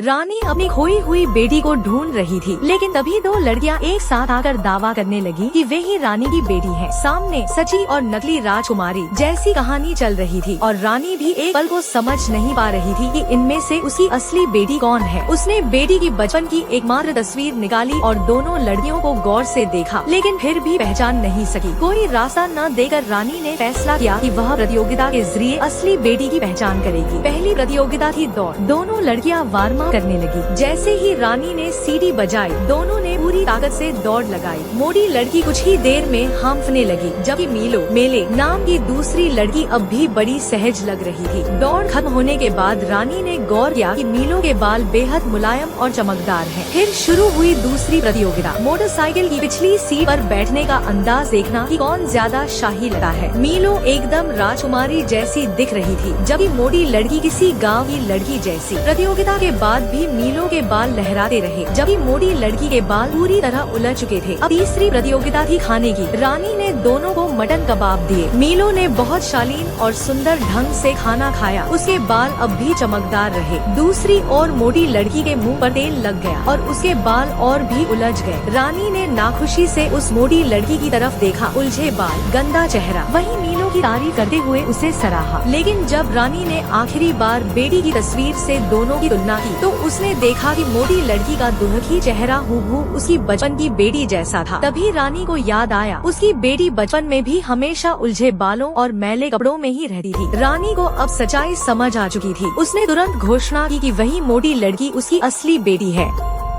रानी अपनी खोई हुई बेटी को ढूंढ रही थी, लेकिन तभी दो लड़कियां एक साथ आकर दावा करने लगी कि वे ही रानी की बेटी हैं। सामने सच्ची और नकली राजकुमारी जैसी कहानी चल रही थी और रानी भी एक पल को समझ नहीं पा रही थी कि इनमें से उसकी असली बेटी कौन है। उसने बेटी की बचपन की एकमात्र तस्वीर निकाली और दोनों लड़कियों को गौर से देखा, लेकिन फिर भी पहचान नहीं सकी। कोई रास्ता न देकर रानी ने फैसला किया कि वह प्रतियोगिता के जरिए असली बेटी की पहचान करेगी। पहली प्रतियोगिता थी दौड़। दोनों लड़कियां वार्म अप करने लगी। जैसे ही रानी ने सीटी बजाई, दोनों ने पूरी ताकत से दौड़ लगाई। मोटी लड़की कुछ ही देर में हांफने लगी, जबकि मेले नाम की दूसरी लड़की अब भी बड़ी सहज लग रही थी। दौड़ खत्म होने के बाद रानी ने गौर किया कि मीलो के बाल बेहद मुलायम और चमकदार हैं। फिर शुरू हुई दूसरी प्रतियोगिता, मोटरसाइकिल की पिछली सीट पर बैठने का अंदाज देखना कि कौन ज्यादा शाही लगता है। मीलो एकदम राजकुमारी जैसी दिख रही थी, जबकि मोटी लड़की किसी गाँव की लड़की जैसी। प्रतियोगिता के बाद भी मीलो के बाल लहराते रहे, जबकि मोटी लड़की के बाल पूरी तरह उलझ चुके थे। अब तीसरी प्रतियोगिता थी खाने की। रानी ने दोनों को मटन कबाब दिए। मीलो ने बहुत शालीन और सुंदर ढंग से खाना खाया। उसके बाल अब भी चमकदार रहे। दूसरी ओर मोटी लड़की के मुंह पर तेल लग गया और उसके बाल और भी उलझ गए। रानी ने नाखुशी से उस मोटी लड़की की तरफ देखा, उलझे बाल, गंदा चेहरा। वहीं मीलो की तारीफ करते हुए उसे सराहा। लेकिन जब रानी ने आखिरी बार बेटी की तस्वीर से दोनों की तुलना की, तो उसने देखा कि मोटी लड़की का दुल्हन चेहरा हूबहू उसकी बचपन की बेटी जैसा था। तभी रानी को याद आया, उसकी बेटी बचपन में भी हमेशा उलझे बालों और मैले कपड़ों में ही रहती थी। रानी को अब सच्चाई समझ आ चुकी थी। उसने तुरंत घोषणा की कि वही मोटी लड़की उसकी असली बेटी है।